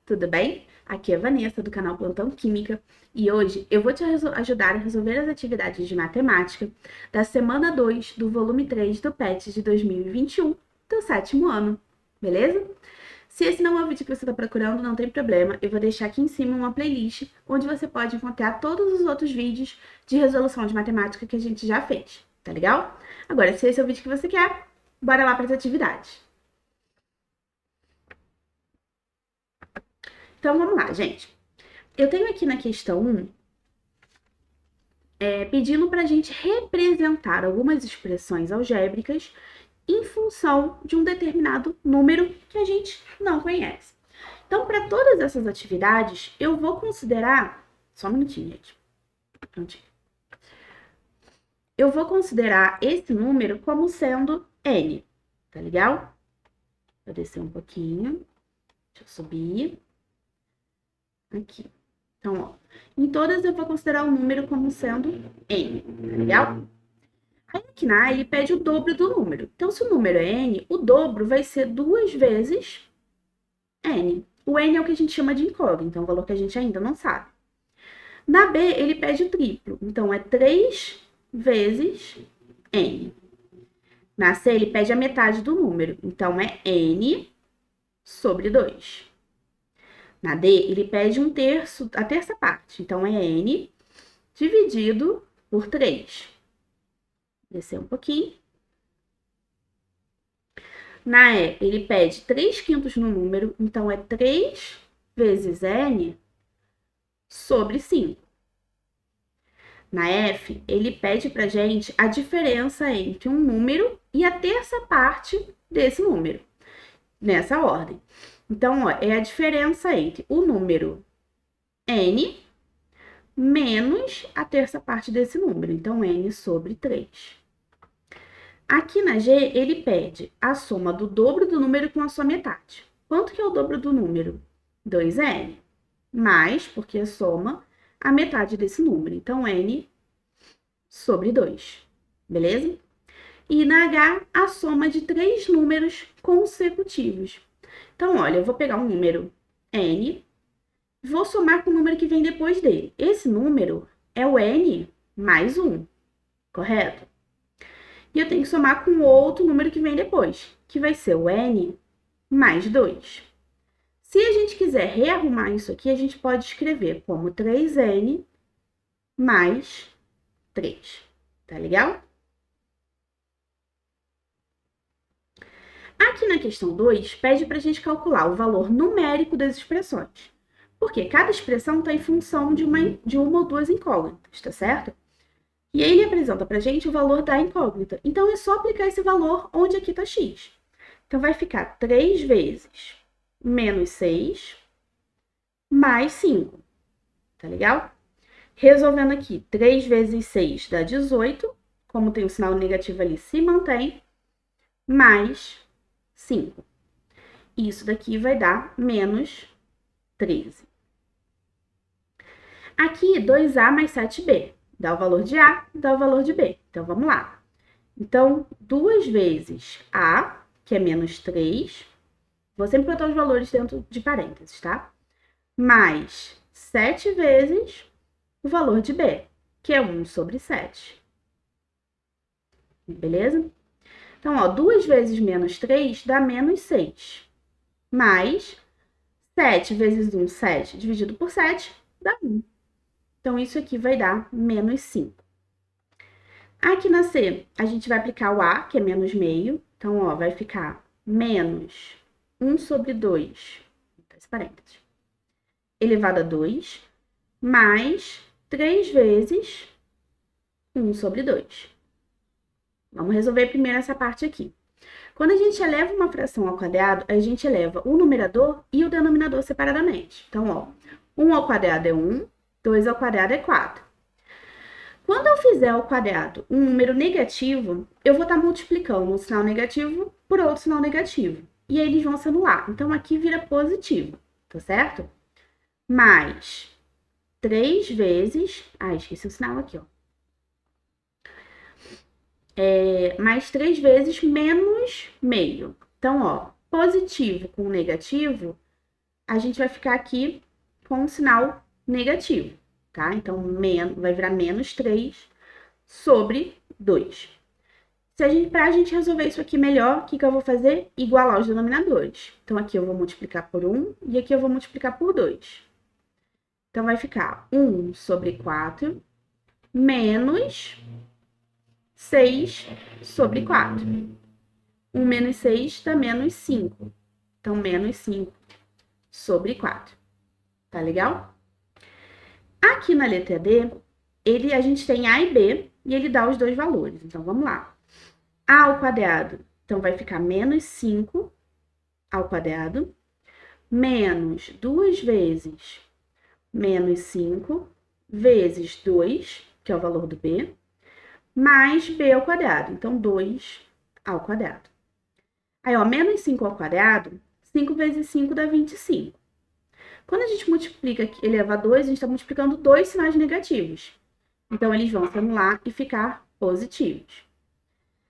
tudo bem? Aqui é a Vanessa, do canal Plantão Química, e hoje eu vou te ajudar a resolver as atividades de matemática da semana 2 do volume 3 do PET de 2021, do sétimo ano, beleza? Se esse não é o vídeo que você está procurando, não tem problema, eu vou deixar aqui em cima uma playlist onde você pode encontrar todos os outros vídeos de resolução de matemática que a gente já fez, tá legal? Agora, se esse é o vídeo que você quer, bora lá para as atividades. Então, vamos lá, gente. Eu tenho aqui na questão 1, pedindo para a gente representar algumas expressões algébricas em função de um determinado número que a gente não conhece. Então, para todas essas atividades, eu vou considerar... Só um minutinho, gente. Prontinho. Eu vou considerar esse número como sendo n, tá legal? Vou descer um pouquinho. Deixa eu subir. Aqui. Então, ó, em todas eu vou considerar o número como sendo n, tá legal? Aí aqui na A, ele pede o dobro do número. Então, se o número é n, o dobro vai ser 2 vezes n. O n é o que a gente chama de incógnito, então é um valor que a gente ainda não sabe. Na B, ele pede o triplo, então é 3 vezes n. Na C, ele pede a metade do número, então é n sobre 2. Na D, ele pede a terça parte, então é n dividido por 3. Descer um pouquinho. Na E, ele pede 3 quintos no número, então é 3 vezes n sobre 5. Na F, ele pede pra gente a diferença entre um número e a terça parte desse número, nessa ordem. Então, ó, é a diferença entre o número n menos a terça parte desse número. Então, n sobre 3. Aqui na G, ele pede a soma do dobro do número com a sua metade. Quanto que é o dobro do número? 2n. Mais, porque é soma, a metade desse número. Então, n sobre 2. Beleza? E na H, a soma de 3 números consecutivos. Então, olha, eu vou pegar um número n, vou somar com o número que vem depois dele. Esse número é o n mais 1, correto? E eu tenho que somar com outro número que vem depois, que vai ser o n mais 2. Se a gente quiser rearrumar isso aqui, a gente pode escrever como 3n mais 3. Tá legal? Aqui na questão 2, pede para a gente calcular o valor numérico das expressões. Porque cada expressão está em função de uma ou duas incógnitas, tá certo? E aí ele apresenta para a gente o valor da incógnita. Então, é só aplicar esse valor onde aqui está x. Então, vai ficar 3 vezes menos 6 mais 5. Tá legal? Resolvendo aqui, 3 vezes 6 dá 18. Como tem o sinal negativo ali, se mantém. Mais 5. Isso daqui vai dar menos 13. Aqui, 2A mais 7B. Dá o valor de A, dá o valor de B. Então, vamos lá. Então, 2 vezes A, que é menos 3. Vou sempre botar os valores dentro de parênteses, tá? Mais 7 vezes o valor de B, que é 1 sobre 7. Beleza? Então, ó, 2 vezes menos 3 dá menos 6. Mais 7 vezes 1, 7, dividido por 7, dá 1. Então, isso aqui vai dar menos 5. Aqui na C, a gente vai aplicar o A, que é menos meio. Então, ó, vai ficar menos 1 sobre 2, esse parênteses, elevado a 2, mais 3 vezes 1 sobre 2. Vamos resolver primeiro essa parte aqui. Quando a gente eleva uma fração ao quadrado, a gente eleva o numerador e o denominador separadamente. Então, ó, 1 ao quadrado é 1, 2 ao quadrado é 4. Quando eu fizer ao quadrado um número negativo, eu vou estar multiplicando um sinal negativo por outro sinal negativo. E aí eles vão se anular. Então, aqui vira positivo, tá certo? Mais 3 vezes... Ah, esqueci o sinal aqui, ó. Mais 3 vezes menos meio. Então, ó, positivo com negativo a gente vai ficar aqui com um sinal negativo, tá? Então, vai virar menos 3 sobre 2. Pra gente resolver isso aqui melhor, o que eu vou fazer? Igualar os denominadores. Então, aqui eu vou multiplicar por 1 e aqui eu vou multiplicar por 2. Então, vai ficar 1 sobre 4 menos 6 sobre 4. 1 menos 6 dá menos 5. Então, menos 5 sobre 4. Tá legal? Aqui na letra D, a gente tem A e B e ele dá os dois valores. Então, vamos lá. A ao quadrado, então vai ficar menos 5 ao quadrado, menos 2 vezes menos 5, vezes 2, que é o valor do B, mais B ao quadrado. Então, 2 ao quadrado. Aí, ó, menos 5 ao quadrado, 5 vezes 5 dá 25. Quando a gente multiplica, eleva a 2, a gente está multiplicando dois sinais negativos. Então, eles vão se anular e ficar positivos.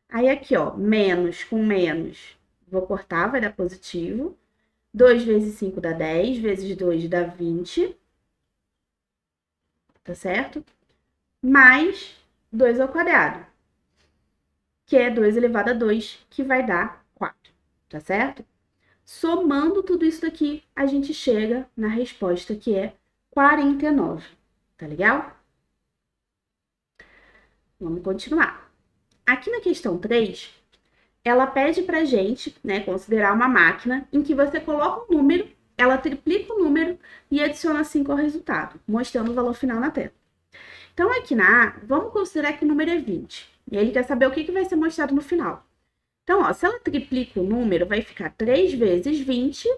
Aí, aqui, ó, menos com menos, vou cortar, vai dar positivo. 2 vezes 5 dá 10, vezes 2 dá 20. Tá certo? Mais 2 ao quadrado, que é 2 elevado a 2, que vai dar 4. Tá certo? Somando tudo isso daqui, a gente chega na resposta que é 49. Tá legal? Vamos continuar. Aqui na questão 3, ela pede pra gente, né, considerar uma máquina em que você coloca um número, ela triplica o número e adiciona 5 ao resultado, mostrando o valor final na tela. Então, aqui na A, vamos considerar que o número é 20. E ele quer saber o que vai ser mostrado no final. Então, ó, se ela triplica o número, vai ficar 3 vezes 20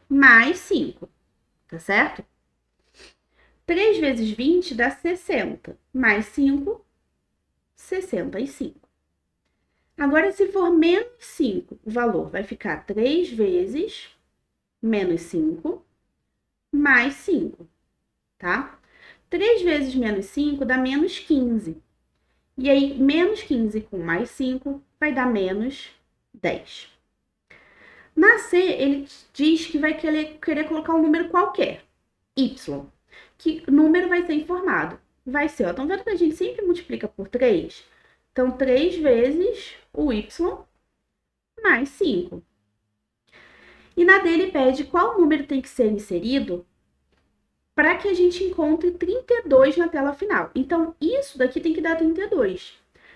mais 5, tá certo? 3 vezes 20 dá 60, mais 5, 65. Agora, se for menos 5, o valor vai ficar 3 vezes menos 5 mais 5, tá? 3 vezes menos 5 dá menos 15. E aí, menos 15 com mais 5 vai dar menos 10. Na C, ele diz que vai querer colocar um número qualquer, y. Que número vai ser informado? Vai ser, ó, estão vendo que a gente sempre multiplica por 3? Então, 3 vezes o y mais 5. E na D, ele pede qual número tem que ser inserido para que a gente encontre 32 na tela final. Então, isso daqui tem que dar 32.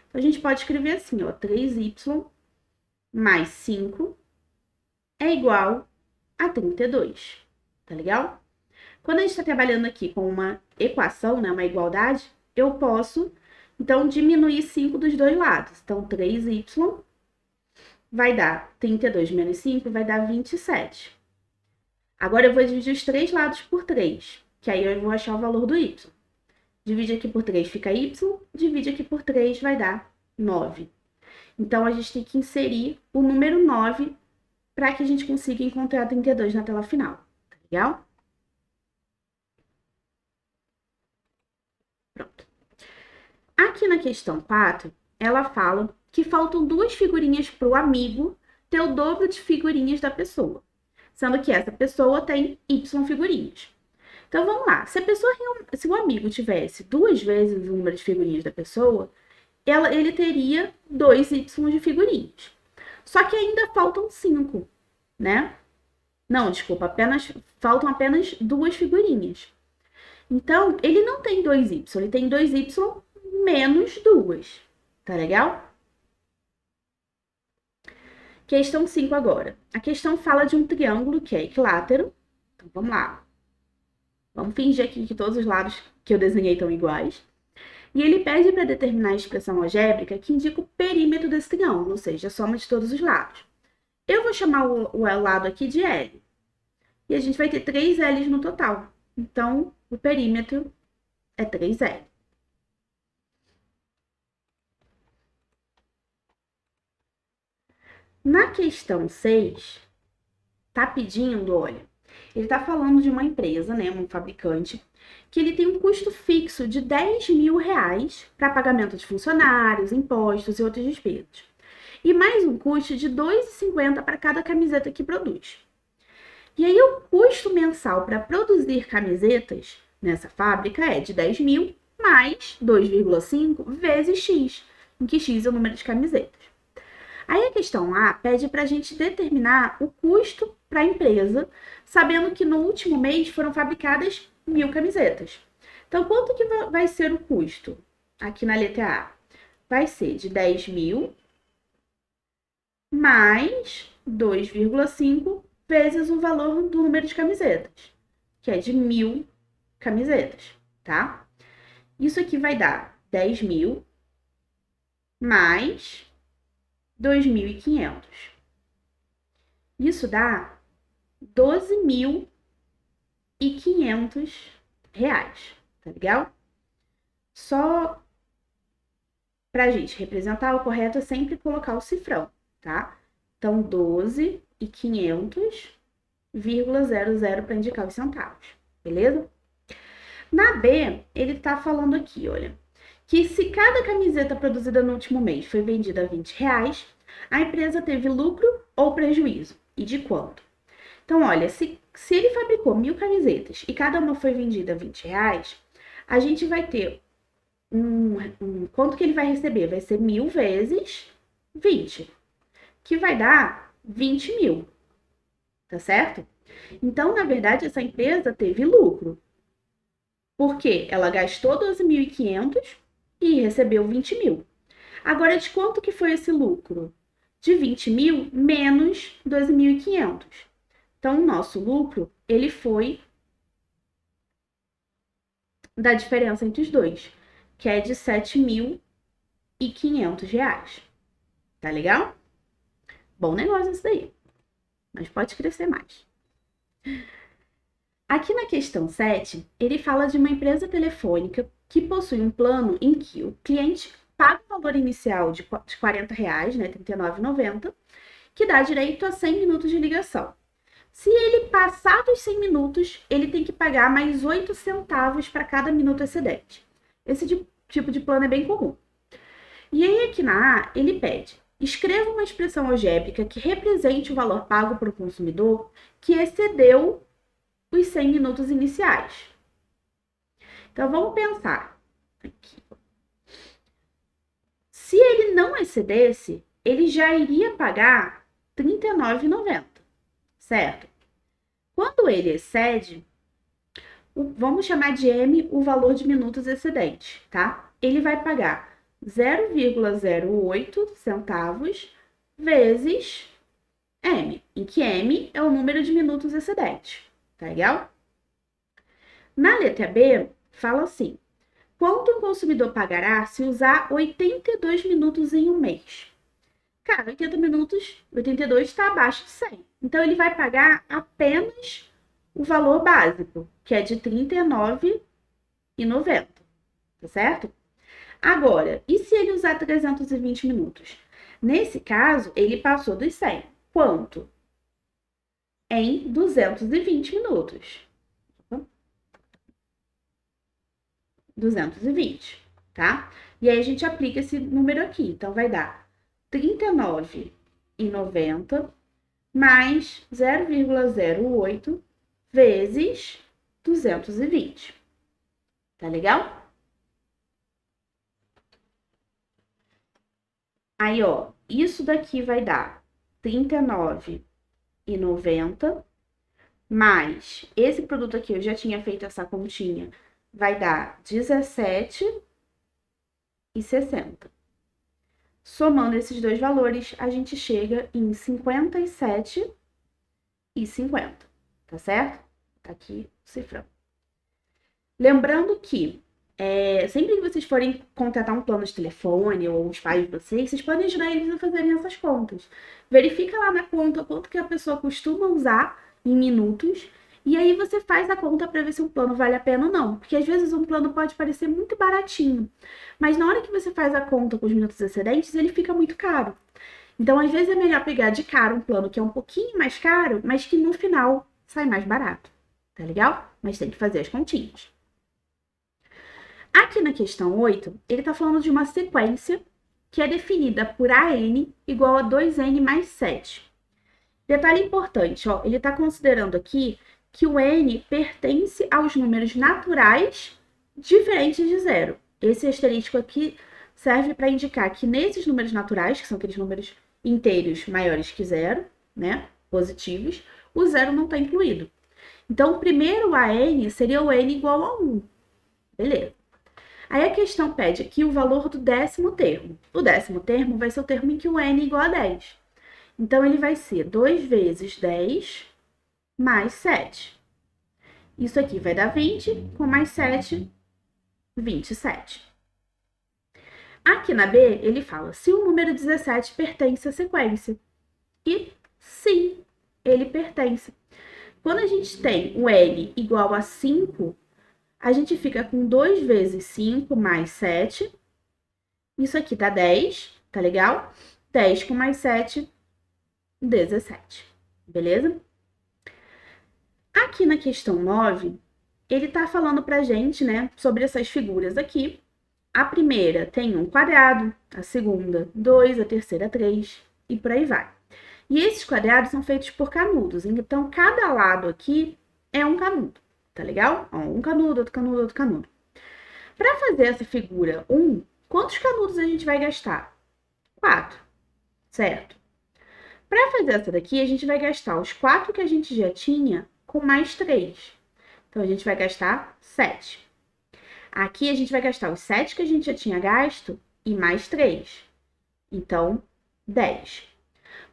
Então, a gente pode escrever assim, ó, 3y mais 5 é igual a 32, tá legal? Quando a gente está trabalhando aqui com uma equação, né, uma igualdade, eu posso, então, diminuir 5 dos dois lados. Então, 3y vai dar 32 menos 5, vai dar 27. Agora, eu vou dividir os três lados por 3, que aí eu vou achar o valor do y. Divide aqui por 3 fica y, divide aqui por 3 vai dar 9. Então, a gente tem que inserir o número 9 para que a gente consiga encontrar 32 na tela final. Tá legal? Pronto. Aqui na questão 4, ela fala que faltam 2 figurinhas para o amigo ter o dobro de figurinhas da pessoa, sendo que essa pessoa tem y figurinhas. Então, vamos lá. Se o amigo tivesse 2 vezes o número de figurinhas da pessoa, ele teria 2y de figurinhas. Só que ainda faltam 5, né? Não, desculpa, faltam apenas 2 figurinhas. Então, ele não tem 2y, ele tem 2y menos 2. Tá legal? Questão 5 agora. A questão fala de um triângulo que é equilátero. Então, vamos lá. Vamos fingir aqui que todos os lados que eu desenhei estão iguais. E ele pede para determinar a expressão algébrica que indica o perímetro desse triângulo, ou seja, a soma de todos os lados. Eu vou chamar o lado aqui de L. E a gente vai ter 3 L's no total. Então, o perímetro é 3L. Na questão 6, tá pedindo, olha, ele tá falando de uma empresa, né, um fabricante, que ele tem um custo fixo de R$10.000 para pagamento de funcionários, impostos e outras despesas. E mais um custo de R$2,50 para cada camiseta que produz. E aí, o custo mensal para produzir camisetas nessa fábrica é de 10 mil mais 2,5 vezes X, em que X é o número de camisetas. Aí a questão A pede para a gente determinar o custo para a empresa, sabendo que no último mês foram fabricadas 1.000 camisetas. Então, quanto que vai ser o custo? Aqui na letra A, vai ser de 10 mil mais 2,5 vezes o valor do número de camisetas, que é de 1.000 camisetas, tá? Isso aqui vai dar 10 mil mais 2.500. Isso dá 12.500 reais, tá legal? Só pra gente representar, o correto é sempre colocar o cifrão, tá? Então, 12.500,00 para indicar os centavos, beleza? Na B, ele tá falando aqui, olha, que se cada camiseta produzida no último mês foi vendida a R$20, a empresa teve lucro ou prejuízo, e de quanto? Então, olha, se ele fabricou 1.000 camisetas e cada uma foi vendida a R$20, a gente vai ter quanto que ele vai receber? Vai ser 1.000 vezes 20, que vai dar 20 mil, tá certo? Então, na verdade, essa empresa teve lucro, porque ela gastou 12.500 e recebeu 20 mil. Agora, de quanto que foi esse lucro? De 20 mil menos 12.500. Então, o nosso lucro, ele foi da diferença entre os dois, que é de 7.500 reais. Tá legal? Bom negócio isso daí. Mas pode crescer mais. Aqui na questão 7, ele fala de uma empresa telefônica que possui um plano em que o cliente paga o valor inicial de R$40, né, R$39,90, que dá direito a 100 minutos de ligação. Se ele passar dos 100 minutos, ele tem que pagar mais 8 centavos para cada minuto excedente. Esse tipo de plano é bem comum. E aí, aqui na A, ele pede: escreva uma expressão algébrica que represente o valor pago para o consumidor que excedeu os 100 minutos iniciais. Então, vamos pensar aqui. Se ele não excedesse, ele já iria pagar R$39,90, certo? Quando ele excede, vamos chamar de M o valor de minutos excedentes, tá? Ele vai pagar 0,08 centavos vezes M, em que M é o número de minutos excedentes, tá legal? Na letra B, fala assim: quanto o consumidor pagará se usar 82 minutos em um mês? Cara, 82 está abaixo de 100. Então, ele vai pagar apenas o valor básico, que é de R$39,90, tá certo? Agora, e se ele usar 320 minutos? Nesse caso, ele passou dos 100. Quanto? Em 220 minutos. 220, tá? E aí a gente aplica esse número aqui. Então, vai dar R$39,90 mais 0,08 vezes 220. Tá legal? Aí, ó, isso daqui vai dar R$39,90 mais esse produto aqui, eu já tinha feito essa continha, vai dar R$17,60. Somando esses dois valores, a gente chega em R$57,50, tá certo? Tá aqui o cifrão. Lembrando que sempre que vocês forem contratar um plano de telefone ou os pais de vocês podem ajudar eles a fazerem essas contas. Verifica lá na conta quanto que a pessoa costuma usar em minutos e aí você faz a conta para ver se o plano vale a pena ou não. Porque às vezes um plano pode parecer muito baratinho, mas na hora que você faz a conta com os minutos excedentes, ele fica muito caro. Então, às vezes é melhor pegar de cara um plano que é um pouquinho mais caro, mas que no final sai mais barato. Tá legal? Mas tem que fazer as continhas. Aqui na questão 8, ele está falando de uma sequência que é definida por AN igual a 2N mais 7. Detalhe importante, ó, ele está considerando aqui que o n pertence aos números naturais diferentes de zero. Esse asterisco aqui serve para indicar que nesses números naturais, que são aqueles números inteiros maiores que zero, né, positivos, o zero não está incluído. Então, o primeiro AN seria o n igual a 1. Beleza. Aí a questão pede aqui o valor do décimo termo. O décimo termo vai ser o termo em que o n é igual a 10. Então, ele vai ser 2 vezes 10 mais 7. Isso aqui vai dar 20, com mais 7, 27. Aqui na B, ele fala se o número 17 pertence à sequência. E sim, ele pertence. Quando a gente tem o n igual a 5, a gente fica com 2 vezes 5 mais 7. Isso aqui dá 10, tá legal? 10 com mais 7, 17. Beleza? Aqui na questão 9, ele tá falando pra gente, né, sobre essas figuras aqui. A primeira tem um quadrado, a segunda 2, a terceira 3 e por aí vai. E esses quadrados são feitos por canudos, então cada lado aqui é um canudo, tá legal? Ó, um canudo, outro canudo, outro canudo. Para fazer essa figura 1, quantos canudos a gente vai gastar? 4, certo? Para fazer essa daqui, a gente vai gastar os 4 que a gente já tinha com mais 3. Então, a gente vai gastar 7. Aqui, a gente vai gastar os 7 que a gente já tinha gasto e mais 3. Então, 10.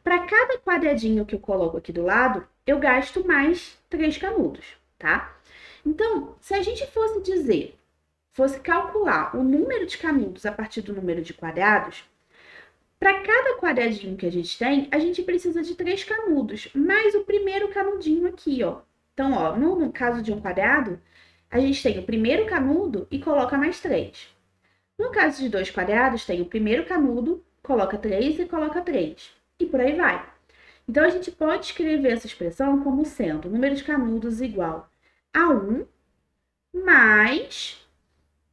Para cada quadradinho que eu coloco aqui do lado, eu gasto mais 3 canudos, tá? Então, se a gente fosse calcular o número de canudos a partir do número de quadrados, para cada quadradinho que a gente precisa de 3 canudos, mais o primeiro canudinho aqui, ó. Então, ó, no caso de um quadrado, a gente tem o primeiro canudo e coloca mais 3. No caso de 2 quadrados, tem o primeiro canudo, coloca 3 e coloca 3. E por aí vai. Então, a gente pode escrever essa expressão como sendo o número de canudos igual a 1 mais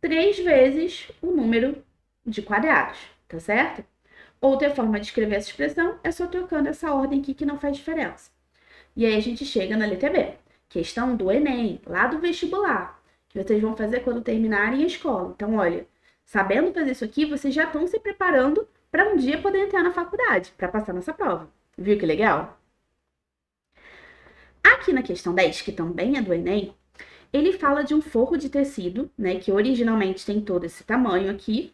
3 vezes o número de quadrados, tá certo? Outra forma de escrever essa expressão é só trocando essa ordem aqui que não faz diferença. E aí a gente chega na letra B, questão do Enem, lá do vestibular, que vocês vão fazer quando terminarem a escola. Então, olha, sabendo fazer isso aqui, vocês já estão se preparando para um dia poder entrar na faculdade, para passar nessa prova. Viu que legal? Aqui na questão 10, que também é do Enem, ele fala de um forro de tecido, né, que originalmente tem todo esse tamanho aqui,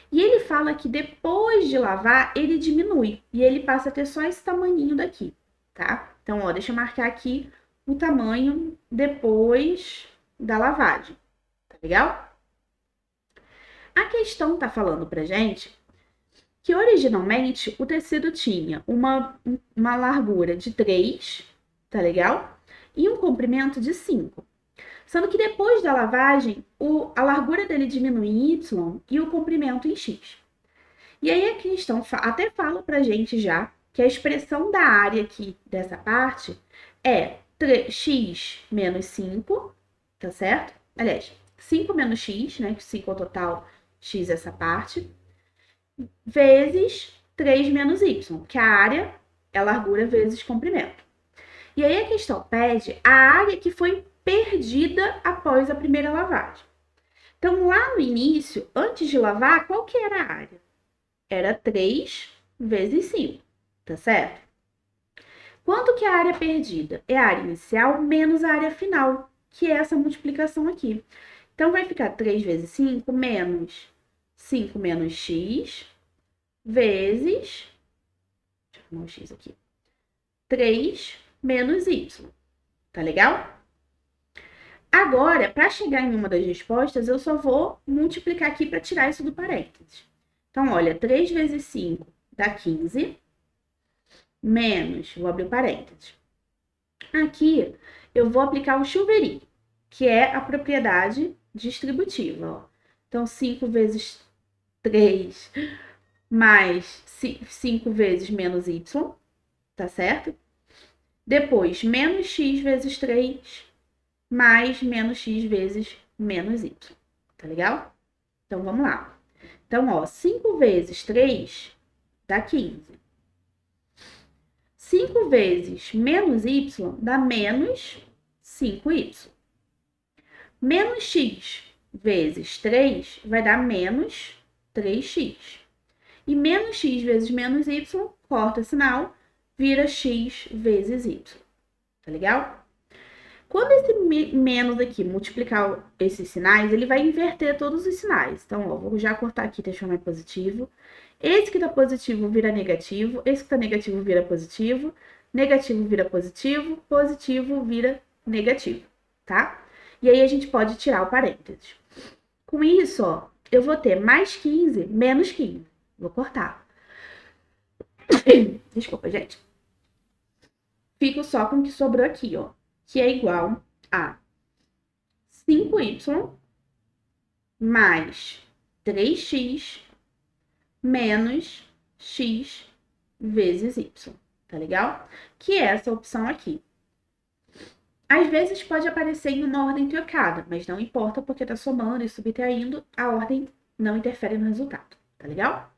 e ele fala que depois de lavar, ele diminui, e ele passa a ter só esse tamanhinho daqui, tá? Então, ó, deixa eu marcar aqui o tamanho depois da lavagem, tá legal? A questão tá falando pra gente que originalmente o tecido tinha uma largura de 3, tá legal? E um comprimento de 5. Sendo que depois da lavagem, a largura dele diminui em Y e o comprimento em X. E aí a questão até fala pra gente já que a expressão da área aqui dessa parte é x menos 5, tá certo? Aliás, 5 menos x, né? Que 5 é o total, x é essa parte, vezes 3 menos y, que a área é a largura vezes comprimento. E aí a questão pede a área que foi perdida após a primeira lavagem. Então, lá no início, antes de lavar, qual que era a área? Era 3 vezes 5, tá certo? Quanto que é a área perdida? É a área inicial menos a área final, que é essa multiplicação aqui. Então, vai ficar 3 vezes 5 menos 5 menos x vezes... Deixa eu arrumar o x aqui. 3 menos y. Tá legal? Agora, para chegar em uma das respostas, eu só vou multiplicar aqui para tirar isso do parênteses. Então, olha, 3 vezes 5 dá 15, menos, vou abrir o parênteses. Aqui, eu vou aplicar o chuveirinho, que é a propriedade distributiva. Ó. Então, 5 vezes 3 mais 5 vezes menos y, tá certo? Depois, menos x vezes 3 mais menos x vezes menos y. Tá legal? Então, vamos lá. Então, ó, 5 vezes 3 dá 15. 5 vezes menos y dá menos 5y. Menos x vezes 3 vai dar menos 3x. E menos x vezes menos y, corta sinal, vira x vezes y. Tá legal? Quando esse menos aqui multiplicar esses sinais, ele vai inverter todos os sinais. Então, ó, vou já cortar aqui, transformar em positivo. Esse que tá positivo vira negativo, esse que tá negativo vira positivo, negativo vira positivo, positivo vira negativo, tá? E aí a gente pode tirar o parênteses. Com isso, ó, eu vou ter mais 15, menos 15. Vou cortar. Desculpa, gente. Fico só com o que sobrou aqui, ó, que é igual a 5y mais 3x menos x vezes y, tá legal? Que é essa opção aqui. Às vezes pode aparecer em uma ordem trocada, mas não importa porque tá somando e subtraindo, a ordem não interfere no resultado, tá legal?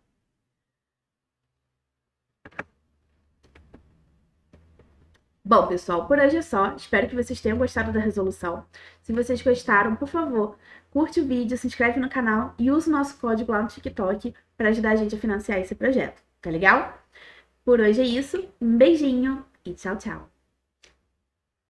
Bom, pessoal, por hoje é só. Espero que vocês tenham gostado da resolução. Se vocês gostaram, por favor, curte o vídeo, se inscreve no canal e use o nosso código lá no TikTok para ajudar a gente a financiar esse projeto, tá legal? Por hoje é isso, um beijinho e tchau, tchau!